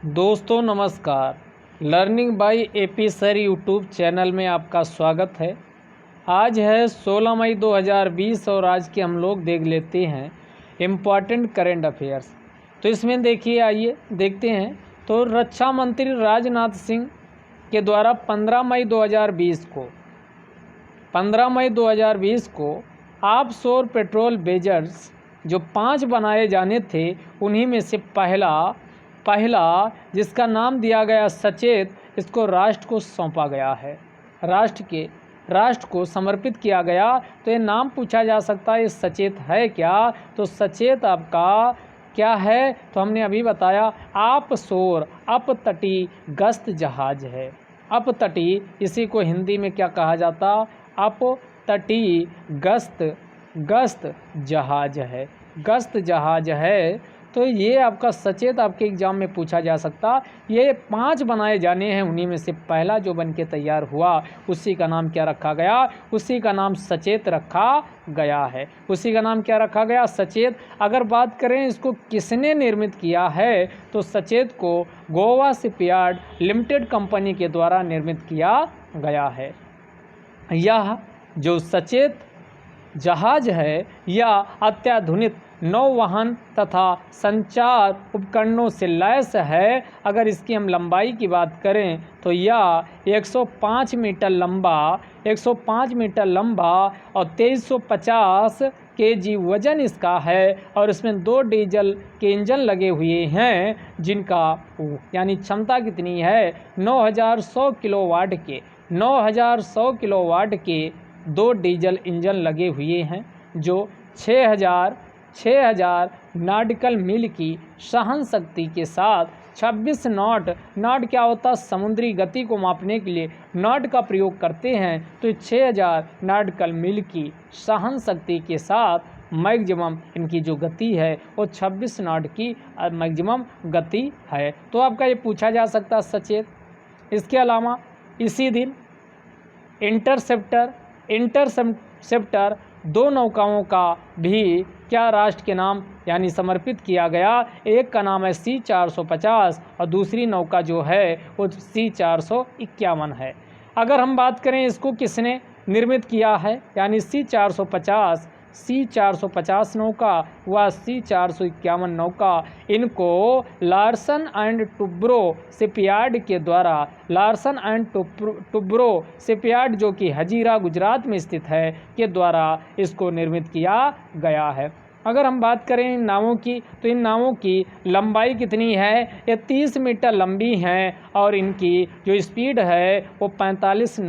दोस्तों नमस्कार। Learning by AP sir YouTube channel में आपका स्वागत है। आज है 16 मई 2020 और आज के हम लोग देख लेते हैं इम्पॉर्टेंट करंट अफेयर्स। तो इसमें देखिए, आइए देखते हैं। तो रक्षा मंत्री राजनाथ सिंह के द्वारा 15 मई 2020 को ऑफशोर पेट्रोल बेजर्स जो 5 बनाए जाने थे, उन्हीं में से पहला जिसका नाम दिया गया सचेत, इसको राष्ट्र को सौंपा गया है, राष्ट्र को समर्पित किया गया। तो ये नाम पूछा जा सकता है, ये सचेत है क्या? तो सचेत आपका क्या है? तो हमने अभी बताया, ऑफशोर अपतटीय गश्त जहाज है। अपतटीय, इसी को हिंदी में क्या कहा जाता? अपतटीय गश्त जहाज है, गश्त जहाज है। तो ये आपका सचेत आपके एग्जाम में पूछा जा सकता। ये 5 बनाए जाने हैं, उन्हीं में से पहला जो बन के तैयार हुआ, उसी का नाम क्या रखा गया? उसी का नाम सचेत रखा गया है। उसी का नाम क्या रखा गया? सचेत। अगर बात करें इसको किसने निर्मित किया है, तो सचेत को गोवा शिपयार्ड लिमिटेड कंपनी के द्वारा निर्मित किया गया है। यह जो सचेत जहाज है, यह अत्याधुनिक नौवहन तथा संचार उपकरणों से लैस है। अगर इसकी हम लंबाई की बात करें तो यह 105 मीटर लंबा और 2350 kg वजन इसका है। और इसमें 2 डीजल के इंजन लगे हुए हैं, जिनका यानी क्षमता कितनी है? 9100 किलोवाट के 2 डीजल इंजन लगे हुए हैं, जो 6000 नॉटिकल मील की सहन शक्ति के साथ 26 नॉट क्या होता है? समुद्री गति को मापने के लिए नॉट का प्रयोग करते हैं। तो 6000 नॉटिकल मील की सहन शक्ति के साथ मैक्सिमम इनकी जो गति है वो 26 नॉट की मैक्सिमम गति है। तो आपका ये पूछा जा सकता है सचेत। इसके अलावा इसी दिन इंटरसेप्टर 2 नौकाओं का भी क्या राष्ट्र के नाम यानी समर्पित किया गया? एक का नाम है C-450 और दूसरी नौका जो है वो C-451 है। अगर हम बात करें इसको किसने निर्मित किया है, यानी C-450 नौका व C-451 नौका, इनको लार्सन एंड टुब्रो शिपयार्ड के द्वारा, लार्सन एंड टुब्रो शिपयार्ड जो कि हजीरा गुजरात में स्थित है, के द्वारा इसको निर्मित किया गया है। अगर हम बात करें इन नावों की, तो इन नावों की लंबाई कितनी है? ये 30 मीटर लंबी हैं और इनकी जो स्पीड है वो 45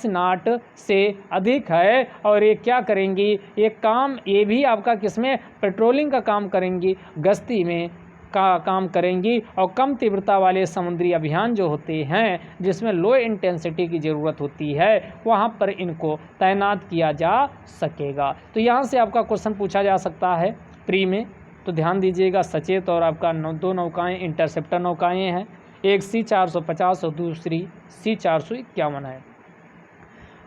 नाट से अधिक है। और ये क्या करेंगी? ये भी आपका किसमें? पेट्रोलिंग का काम करेंगी, गश्ती में काम करेंगी। और कम तीव्रता वाले समुद्री अभियान जो होते हैं, जिसमें लो इंटेंसिटी की ज़रूरत होती है, वहाँ पर इनको तैनात किया जा सकेगा। तो यहाँ से आपका क्वेश्चन पूछा जा सकता है प्री में। तो ध्यान दीजिएगा, सचेत और आपका 2 नौकाएँ इंटरसेप्टर नौकाएँ हैं, एक C-450 और दूसरी C-451 है।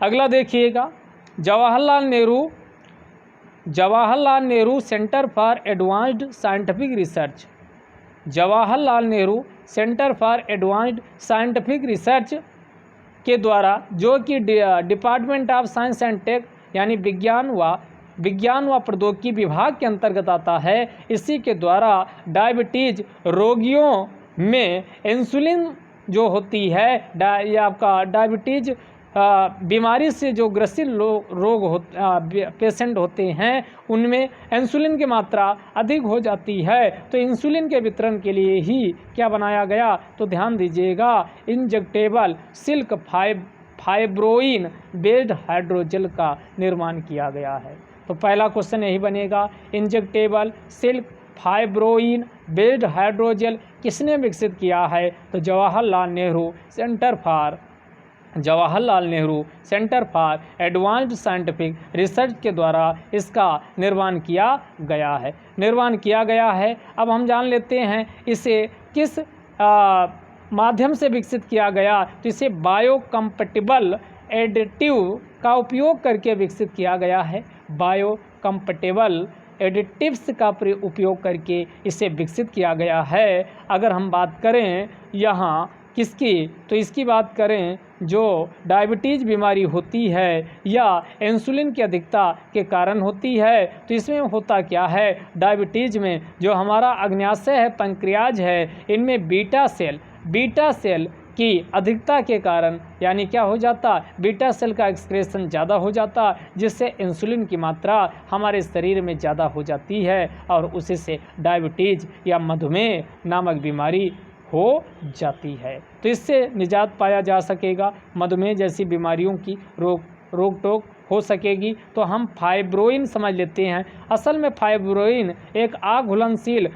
अगला देखिएगा, Jawaharlal Nehru centre for advanced scientific research, Jawaharlal Nehru centre for advanced scientific research के द्वारा, जो कि department of science and tech यानी विज्ञान व प्रौद्योगिकी विभाग के अंतर्गत आता है, इसी के द्वारा डायबिटीज रोगियों में इंसुलिन जो होती है, या आपका डायबिटीज बीमारी से जो ग्रसित पेशेंट होते हैं, उनमें इंसुलिन की मात्रा अधिक हो जाती है। तो इंसुलिन के वितरण के लिए ही क्या बनाया गया? तो ध्यान दीजिएगा, injectable silk fibroin based hydrogel का निर्माण किया गया है। तो पहला क्वेश्चन यही बनेगा, injectable silk fibroin based hydrogel किसने विकसित किया है? तो Jawaharlal Nehru centre for advanced scientific research के द्वारा इसका निर्माण किया गया है। अब हम जान लेते हैं इसे किस माध्यम से विकसित किया गया। तो इसे बायोकम्पैटिबल एडिटिव का उपयोग करके विकसित किया गया है। बायोकम्पैटिबल एडिटिव्स का उपयोग करके इसे विकसित किया गया है। अगर हम बात करें यहाँ किसकी, तो इसकी बात करें जो डायबिटीज़ बीमारी होती है या इंसुलिन की अधिकता के कारण होती है, तो इसमें होता क्या है, डायबिटीज़ में जो हमारा अग्न्याशय है, पैंक्रियाज है, इनमें बीटा सेल की अधिकता के कारण यानी क्या हो जाता, बीटा सेल का एक्सक्रेशन ज़्यादा हो जाता, जिससे इंसुलिन की मात्रा हमारे शरीर में ज़्यादा हो जाती है और उसी से डायबिटीज़ या मधुमेह नामक बीमारी हो जाती है। तो इससे निजात पाया जा सकेगा, मधुमेह जैसी बीमारियों की रोक टोक हो सकेगी। तो हम फाइब्रोइन समझ लेते हैं। असल में फाइब्रोइन एक आघुलनशील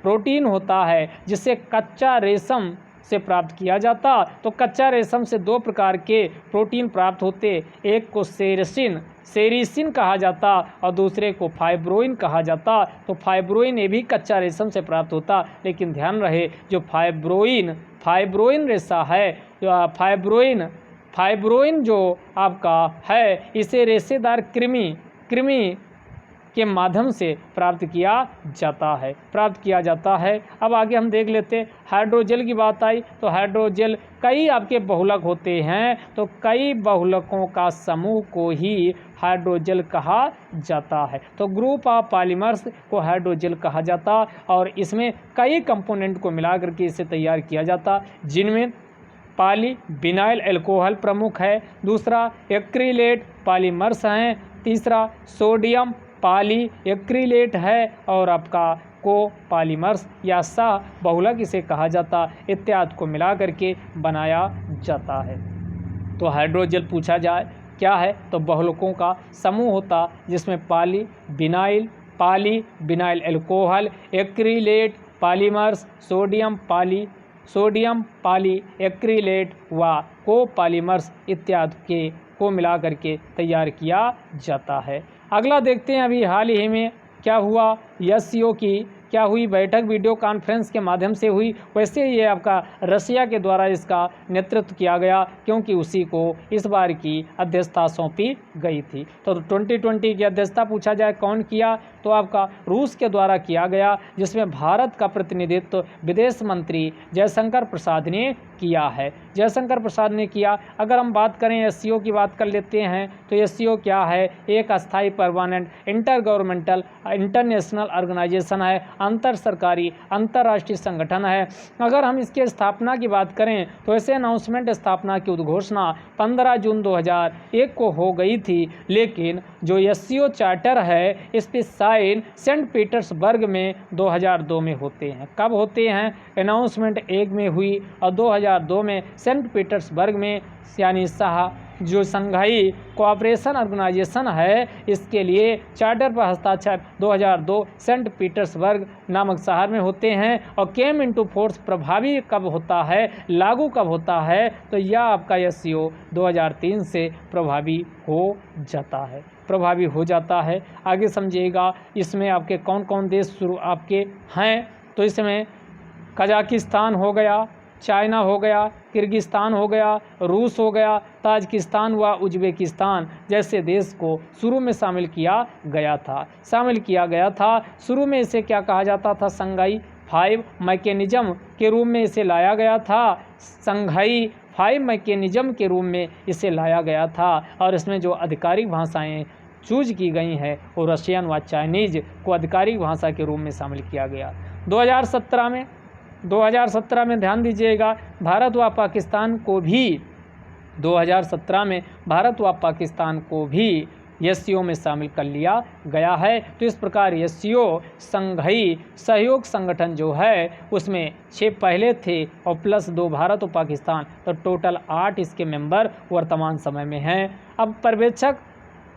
प्रोटीन होता है जिसे कच्चा रेशम से प्राप्त किया जाता। तो कच्चा रेशम से दो प्रकार के प्रोटीन प्राप्त होते, एक को सेरिसिन कहा जाता और दूसरे को फाइब्रोइन कहा जाता। तो फाइब्रोइन ये भी कच्चा रेशम से प्राप्त होता, लेकिन ध्यान रहे जो फाइब्रोइन रेशा है, फाइब्रोइन जो आपका है, इसे रेशेदार कृमि के माध्यम से प्राप्त किया जाता है। अब आगे हम देख लेते हैं हाइड्रोजेल की बात आई, तो हाइड्रोजेल कई आपके बहुलक होते हैं, तो कई बहुलकों का समूह को ही हाइड्रोजेल कहा जाता है। तो ग्रुप ऑफ पॉलीमर्स को हाइड्रोजेल कहा जाता और इसमें कई कंपोनेंट को मिला करके इसे तैयार किया जाता, जिनमें पॉलीविनाइल अल्कोहल प्रमुख है, दूसरा एक्रिलेट पॉलीमर्स हैं, तीसरा सोडियम पॉलीएक्रिलेट है और आपका कोपॉलीमर्स या सह बहुलक इसे कहा जाता, इत्यादि को मिला करके बनाया जाता है। तो हाइड्रोजेल पूछा जाए क्या है, तो बहुलकों का समूह होता जिसमें polyvinyl alcohol, acrylate polymers, sodium polyacrylate व कोपॉलीमर्स इत्यादि के को मिला करके तैयार किया जाता है। अगला देखते हैं, अभी हाल ही में क्या हुआ, SCO की क्या हुई बैठक, वीडियो कॉन्फ्रेंस के माध्यम से हुई। वैसे ये आपका रसिया के द्वारा इसका नेतृत्व किया गया, क्योंकि उसी को इस बार की अध्यक्षता सौंपी गई थी। तो 2020 की अध्यक्षता पूछा जाए कौन किया, तो आपका रूस के द्वारा किया गया, जिसमें भारत का प्रतिनिधित्व विदेश मंत्री जयशंकर प्रसाद ने किया है। अगर हम बात करें SCO की बात कर लेते हैं, तो SCO क्या है, एक अस्थायी परमानेंट इंटरगवर्नमेंटल इंटरनेशनल ऑर्गेनाइजेशन है, अंतर सरकारी अंतर्राष्ट्रीय संगठन है। अगर हम इसके स्थापना की बात करें तो ऐसे अनाउंसमेंट स्थापना की उद्घोषणा 15 जून 2001 को हो गई थी, लेकिन जो SCO चार्टर है इस पर साइन सेंट पीटर्सबर्ग में 2002 में होते हैं। कब होते हैं, अनाउंसमेंट 1 में हुई और 2002 में सेंट पीटर्सबर्ग में, यानी जो संघाई कोऑपरेशन ऑर्गेनाइजेशन है इसके लिए चार्टर पर हस्ताक्षर 2002 सेंट पीटर्सबर्ग नामक शहर में होते हैं। और केम इनटू फोर्स प्रभावी कब होता है, लागू कब होता है, तो यह आपका SCO 2003 से प्रभावी हो जाता है। आगे समझिएगा इसमें आपके कौन कौन देश शुरू आपके हैं, तो इसमें कजाकिस्तान हो गया, चाइना हो गया, किर्गिस्तान हो गया, रूस हो गया, ताजिकिस्तान व उज्बेकिस्तान जैसे देश को शुरू में शामिल किया गया था। शुरू में इसे क्या कहा जाता था, संघाई 5 मैकेनिज्म के रूप में इसे लाया गया था, संघाई 5 मैकेनिज्म के रूप में इसे लाया गया था। और इसमें जो आधिकारिक भाषाएं चूज की गई हैं वो रशियन व चाइनीज को आधिकारिक भाषा के रूप में शामिल किया गया। 2017 में ध्यान दीजिएगा, भारत व पाकिस्तान को भी SCO में शामिल कर लिया गया है। तो इस प्रकार SCO संघाई सहयोग संगठन जो है उसमें 6 पहले थे और प्लस 2 भारत और पाकिस्तान, तो टोटल 8 इसके मेंबर वर्तमान समय में हैं। अब पर्यवेक्षक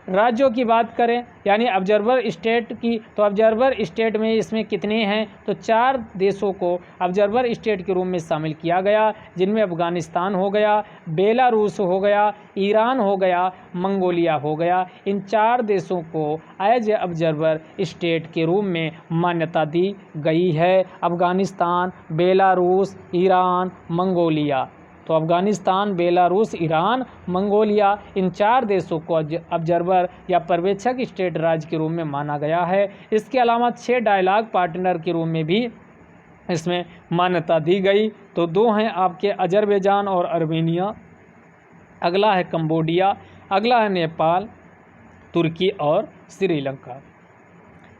राज्यों की बात करें यानी ऑब्जर्वर स्टेट की, तो ऑब्जर्वर स्टेट में इसमें कितने हैं, तो 4 देशों को ऑब्जर्वर स्टेट के रूप में शामिल किया गया, जिनमें अफगानिस्तान हो गया, बेलारूस हो गया, ईरान हो गया, मंगोलिया हो गया। इन 4 देशों को एज ए ऑब्जर्वर स्टेट के रूप में मान्यता दी गई है। अफगानिस्तान, बेलारूस, ईरान, मंगोलिया, तो अफगानिस्तान, बेलारूस, ईरान, मंगोलिया, इन 4 देशों को ऑब्जर्वर या पर्यवेक्षक स्टेट राज्य के रूप में माना गया है। इसके अलावा 6 डायलॉग पार्टनर के रूप में भी इसमें मान्यता दी गई। तो 2 हैं आपके अजरबैजान और अर्मेनिया, अगला है कंबोडिया, अगला है नेपाल, तुर्की और श्रीलंका।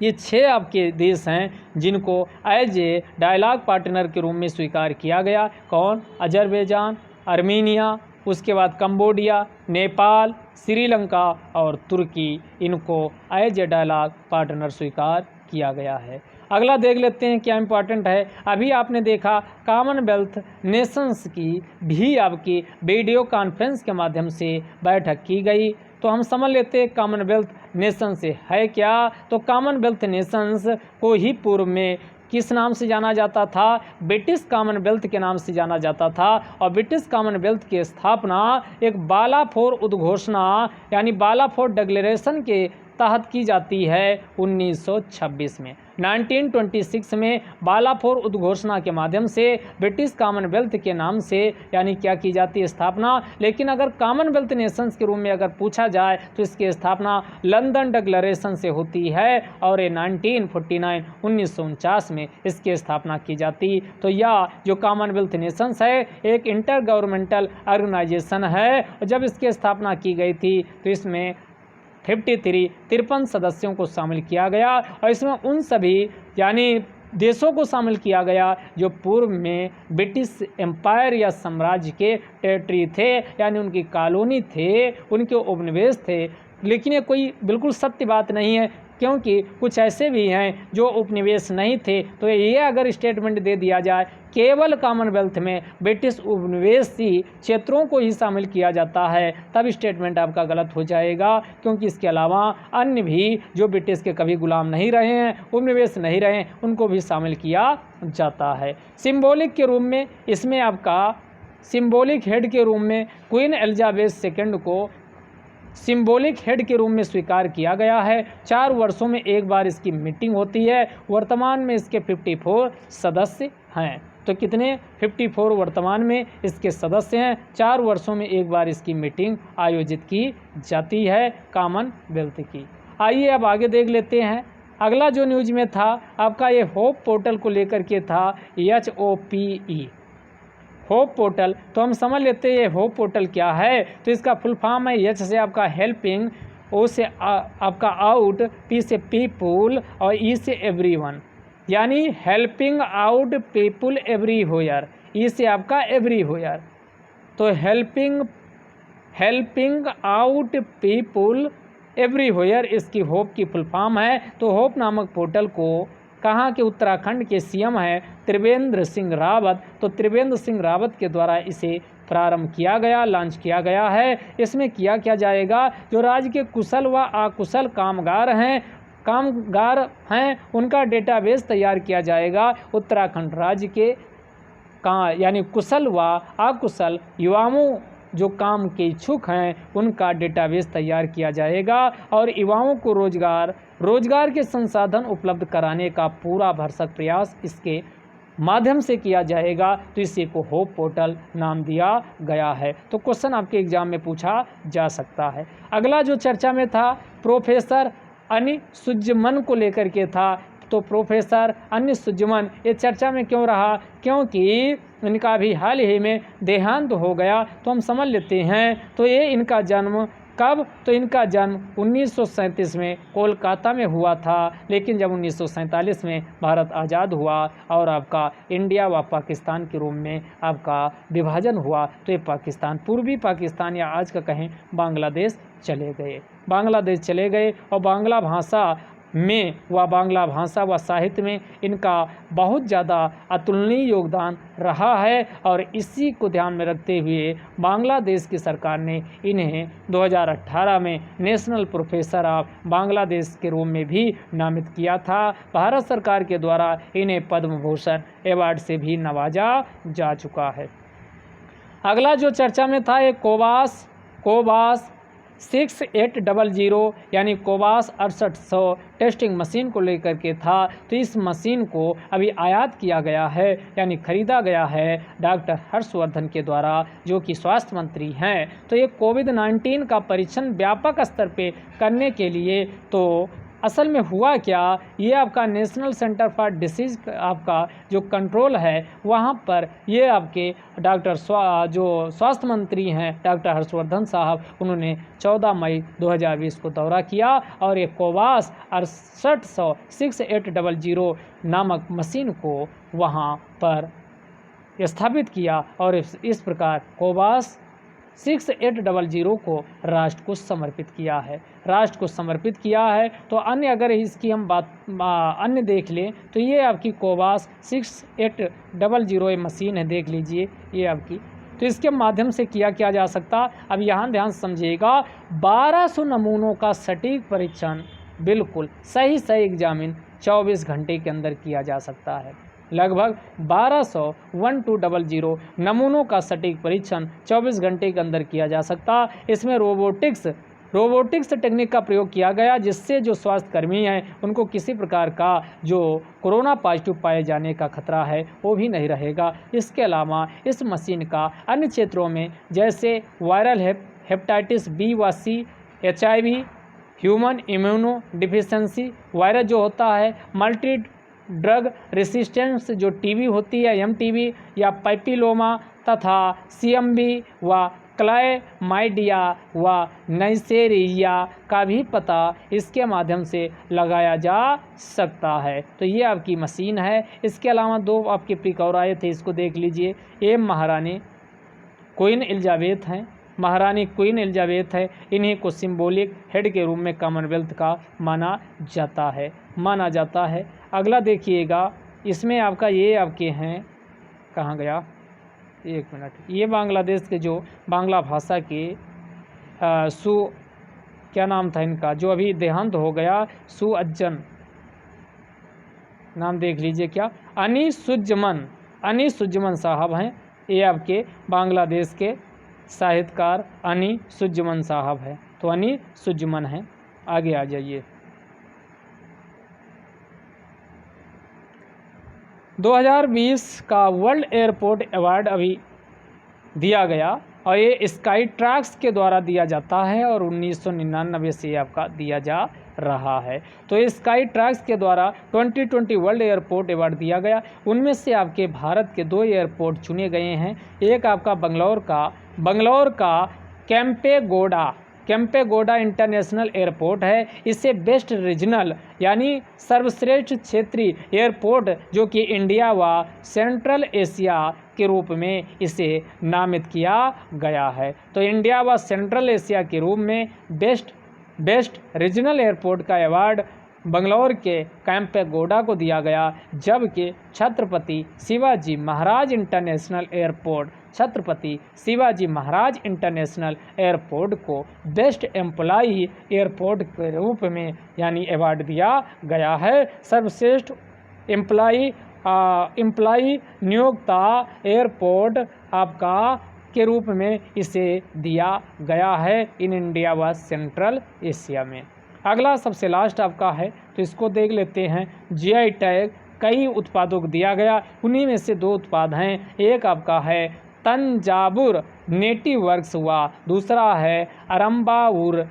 ये 6 आपके देश हैं जिनको एज ए डायलॉग पार्टनर के रूप में स्वीकार किया गया। कौन? अजरबैजान, अर्मेनिया, उसके बाद कंबोडिया, नेपाल, श्रीलंका और तुर्की, इनको एज ए डायलॉग पार्टनर स्वीकार किया गया है। अगला देख लेते हैं क्या इंपॉर्टेंट है। अभी आपने देखा कॉमनवेल्थ नेशंस की भी आपकी वीडियो कॉन्फ्रेंस के माध्यम से बैठक की गई। तो हम समझ लेते हैं कॉमनवेल्थ नेशंस है क्या। तो कॉमनवेल्थ नेशंस को ही पूर्व में किस नाम से जाना जाता था? ब्रिटिश कॉमनवेल्थ के नाम से जाना जाता था। और ब्रिटिश कॉमनवेल्थ की स्थापना एक बालाफोर उद्घोषणा यानी बालाफोर डिक्लेरेशन के तहत की जाती है 1926 में। 1926 में बालाफोर उद्घोषणा के माध्यम से ब्रिटिश कॉमनवेल्थ के नाम से यानी क्या की जाती है? स्थापना। लेकिन अगर कॉमनवेल्थ नेशंस के रूप में अगर पूछा जाए तो इसकी स्थापना लंदन डिक्लेरेशन से होती है और ये 1949 1949 में इसकी स्थापना की जाती। तो यह जो कॉमनवेल्थ नेशंस है एक इंटर गवर्नमेंटल ऑर्गेनाइजेशन है। जब इसकी स्थापना की गई थी तो इसमें 53 सदस्यों को शामिल किया गया और इसमें उन सभी यानी देशों को शामिल किया गया जो पूर्व में ब्रिटिश एम्पायर या साम्राज्य के टेरिटरी थे यानी उनकी कॉलोनी थे, उनके उपनिवेश थे। लेकिन ये कोई बिल्कुल सत्य बात नहीं है क्योंकि कुछ ऐसे भी हैं जो उपनिवेश नहीं थे। तो ये अगर स्टेटमेंट दे दिया जाए केवल कॉमनवेल्थ में ब्रिटिश उपनिवेशी क्षेत्रों को ही शामिल किया जाता है तब स्टेटमेंट आपका गलत हो जाएगा, क्योंकि इसके अलावा अन्य भी जो ब्रिटिश के कभी गुलाम नहीं रहे हैं, उपनिवेश नहीं रहे हैं, उनको भी शामिल किया जाता है। सिंबॉलिक के रूप में इसमें आपका सिंबॉलिक हेड के रूप में क्वीन एलिजाबेथ II को सिंबॉलिक हेड के रूप में स्वीकार किया गया है। 4 वर्षों में एक बार इसकी मीटिंग होती है। वर्तमान में इसके 54 सदस्य हैं। तो कितने? 54 वर्तमान में इसके सदस्य हैं। 4 वर्षों में एक बार इसकी मीटिंग आयोजित की जाती है कॉमनवेल्थ की। आइए अब आगे देख लेते हैं। अगला जो न्यूज में था आपका ये होप पोर्टल को लेकर के था, HOPE होप पोर्टल। तो हम समझ लेते हैं ये होप पोर्टल क्या है। तो इसका फुल फॉर्म है H से आपका हेल्पिंग, O से आपका आउट, P से पीपुल और E से एवरीवन यानी helping out people everywhere, E से आपका एवरीवेयर। तो हेल्पिंग आउट पीपुल एवरीवेयर इसकी होप की फुल फॉर्म है। तो होप नामक पोर्टल को कहाँ के? उत्तराखंड के CM है त्रिवेंद्र सिंह रावत। तो त्रिवेंद्र सिंह रावत के द्वारा इसे प्रारंभ किया गया, लॉन्च किया गया है। इसमें किया क्या जाएगा? जो राज्य के कुशल व अकुशल कामगार हैं उनका डेटाबेस तैयार किया जाएगा। उत्तराखंड राज्य के यानी कुशल व अकुशल युवाओं जो काम के इच्छुक हैं उनका डेटाबेस तैयार किया जाएगा और युवाओं को रोजगार के संसाधन उपलब्ध कराने का पूरा भरसक प्रयास इसके माध्यम से किया जाएगा। तो इसी को होप पोर्टल नाम दिया गया है। तो क्वेश्चन आपके एग्जाम में पूछा जा सकता है। अगला जो चर्चा में था प्रोफेसर अनी सुज्जमन को लेकर के था। तो प्रोफेसर अनी सुज्जमन ये चर्चा में क्यों रहा? क्योंकि इनका भी हाल ही में देहांत हो गया। तो हम समझ लेते हैं। तो ये इनका जन्म कब? तो इनका जन्म 1937 में कोलकाता में हुआ था। लेकिन जब 1947 में भारत आज़ाद हुआ और आपका इंडिया व पाकिस्तान के रूप में आपका विभाजन हुआ तो ये पाकिस्तान, पूर्वी पाकिस्तान या आज का कहें बांग्लादेश चले गए और बांग्ला भाषा व साहित्य में इनका बहुत ज़्यादा अतुलनीय योगदान रहा है। और इसी को ध्यान में रखते हुए बांग्लादेश की सरकार ने इन्हें 2018 में नेशनल प्रोफेसर ऑफ बांग्लादेश के रूप में भी नामित किया था। भारत सरकार के द्वारा इन्हें पद्म भूषण अवार्ड से भी नवाजा जा चुका है। अगला जो चर्चा में था ये कोबास 6800 यानी कोवास 6800 टेस्टिंग मशीन को लेकर के था। तो इस मशीन को अभी आयात किया गया है, यानी खरीदा गया है डॉक्टर हर्षवर्धन के द्वारा, जो कि स्वास्थ्य मंत्री हैं। तो ये कोविड-19 का परीक्षण व्यापक स्तर पे करने के लिए तो असल में हुआ क्या, ये आपका नेशनल सेंटर फॉर डिसीज़ आपका जो कंट्रोल है वहाँ पर ये आपके जो स्वास्थ्य मंत्री हैं डॉक्टर हर्षवर्धन साहब, उन्होंने 14 मई 2020 को दौरा किया और ये कोवास 6800 नामक मशीन को वहाँ पर स्थापित किया और इस प्रकार कोवास 6800 को राष्ट्र को समर्पित किया है। तो अन्य अगर इसकी हम बात अन्य देख लें तो ये आपकी कोवास 6800 मशीन है, देख लीजिए ये आपकी। तो इसके माध्यम से किया जा सकता, अब यहाँ ध्यान समझिएगा, 1200 नमूनों का सटीक परीक्षण बिल्कुल सही एग्जामिन 24 घंटे के अंदर किया जा सकता है। लगभग 1200 नमूनों का सटीक परीक्षण 24 घंटे के अंदर किया जा सकता। इसमें रोबोटिक्स टेक्निक का प्रयोग किया गया, जिससे जो स्वास्थ्य कर्मी हैं उनको किसी प्रकार का जो कोरोना पॉजिटिव पाए जाने का खतरा है वो भी नहीं रहेगा। इसके अलावा इस मशीन का अन्य क्षेत्रों में जैसे वायरल हेपेटाइटिस बी व सी, HIV, human immuno deficiency virus जो होता है, मल्टी ड्रग रेसिस्टेंस जो TB होती है, MTB या पैपिलोमा तथा CMV व क्लाइमाइडिया व नाइसेरिया का भी पता इसके माध्यम से लगाया जा सकता है। तो ये आपकी मशीन है। इसके अलावा 2 आपके पिक और आए थे, इसको देख लीजिए। ये महारानी क्वीन एलिजाबेथ है। इन्हीं को सिंबॉलिक हेड के रूप में कॉमनवेल्थ का माना जाता है। अगला देखिएगा, इसमें आपका ये आपके हैं, कहाँ गया, एक मिनट, ये बांग्लादेश के जो बांग्ला भाषा के क्या नाम था इनका, जो अभी देहांत हो गया, सुअज्जन नाम देख लीजिए, क्या अनीसुज्जमन साहब हैं। ये आपके बांग्लादेश के साहित्यकार अनीसुज्जमन साहब हैं। तो अनीसुज्जमन हैं। आगे आ जाइए। 2020 का वर्ल्ड एयरपोर्ट अवार्ड अभी दिया गया और ये स्काई ट्रैक्स के द्वारा दिया जाता है और 1999 से आपका दिया जा रहा है। तो स्काई ट्रैक्स के द्वारा 2020 वर्ल्ड एयरपोर्ट अवार्ड दिया गया। उनमें से आपके भारत के 2 एयरपोर्ट चुने गए हैं। एक आपका बंगलौर का कैंपेगोडा इंटरनेशनल एयरपोर्ट है। इसे बेस्ट रीजनल यानी सर्वश्रेष्ठ क्षेत्रीय एयरपोर्ट जो कि इंडिया व सेंट्रल एशिया के रूप में इसे नामित किया गया है। तो इंडिया व सेंट्रल एशिया के रूप में बेस्ट रीजनल एयरपोर्ट का अवार्ड बंगलौर के कैंपेगोडा को दिया गया, जबकि छत्रपति शिवाजी महाराज इंटरनेशनल एयरपोर्ट को बेस्ट एम्प्लॉई एयरपोर्ट के रूप में यानी अवार्ड दिया गया है। सर्वश्रेष्ठ एम्प्लॉई नियोक्ता एयरपोर्ट आपका के रूप में इसे दिया गया है इन इंडिया व सेंट्रल एशिया में। अगला सबसे लास्ट आपका है, तो इसको देख लेते हैं। GI टैग कई उत्पादों को दिया गया, उन्हीं में से 2 उत्पाद हैं। एक आपका है तंजावुर नेटिव वर्क्स व दूसरा है अरम्बावुर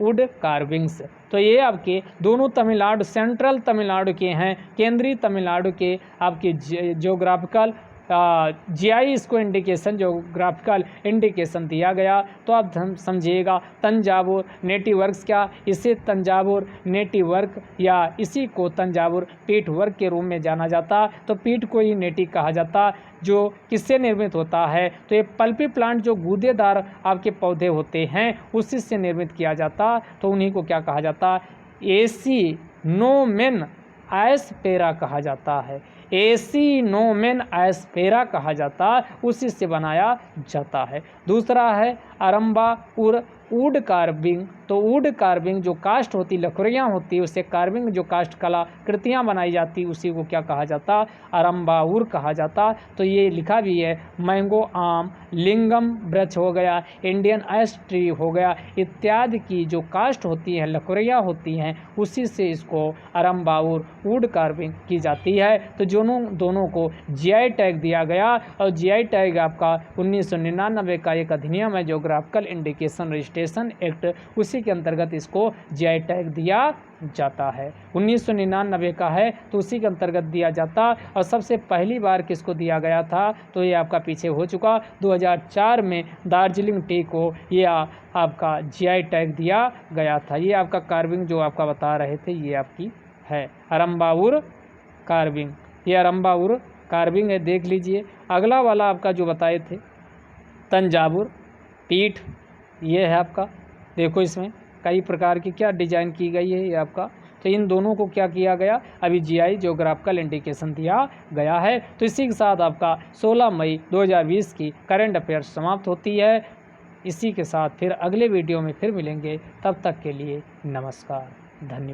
वुड कार्विंग्स। तो ये आपके दोनों तमिलनाडु, सेंट्रल तमिलनाडु के हैं, केंद्रीय तमिलनाडु के आपके जियोग्राफिकल GI इसको जोग्राफिकल इंडिकेशन दिया गया। तो आप समझिएगा तंजावुर नेटिव वर्क्स क्या, इसे तंजावुर नेटिव वर्क या इसी को तंजावुर पीठ वर्क के रूप में जाना जाता। तो पीठ को ही नेटिव कहा जाता, जो किससे निर्मित होता है, तो ये पल्पी प्लांट जो गूदेदार आपके पौधे होते हैं उसी से निर्मित किया जाता। तो उन्हीं को क्या कहा जाता, एसिनोमेन एस्पेरा कहा जाता है। एसिनोमेन एस्पेरा कहा जाता, उसी से बनाया जाता है। दूसरा है अरम्बावुर वुड कार्विंग तो वुड कार्विंग जो कास्ट होती, लकड़ियाँ होती, उससे कार्विंग जो कास्ट कलाकृतियाँ बनाई जाती, उसी को क्या कहा जाता, अरम्बाउर कहा जाता। तो ये लिखा भी है, मैंगो आम, लिंगम वृक्ष हो गया, इंडियन एश ट्री हो गया, इत्यादि की जो कास्ट होती है, लकड़ियाँ होती हैं, उसी से इसको अरम्बाउर वुड कार्विंग की जाती है। तो दोनों को जीआई टैग दिया गया, और जीआई टैग आपका 1999 का एक अधिनियम है, ज्योग्राफिकल इंडिकेशन रजिस्ट्रेशन एक्ट, उसी के अंतर्गत इसको जीआई टैग दिया जाता है। 1999 का है तो उसी के अंतर्गत दिया जाता। और सबसे पहली बार किसको दिया गया था, तो ये आपका पीछे हो चुका, 2004 में दार्जिलिंग टी को ये आपका जीआई टैग दिया गया था। ये आपका कार्विंग जो आपका बता रहे थे, ये आपकी है अरम्बाउर कार्विंग, ये अरम्बाउर कार्विंग है, देख लीजिए। अगला वाला आपका जो बताए थे तंजावुर पीठ, ये है आपका, देखो इसमें कई प्रकार की क्या डिजाइन की गई है ये आपका। तो इन दोनों को क्या किया गया, अभी जीआई ज्योग्राफिकल इंडिकेशन दिया गया है। तो इसी के साथ आपका 16 मई 2020 की करंट अफेयर्स समाप्त होती है। इसी के साथ फिर अगले वीडियो में फिर मिलेंगे, तब तक के लिए नमस्कार, धन्यवाद।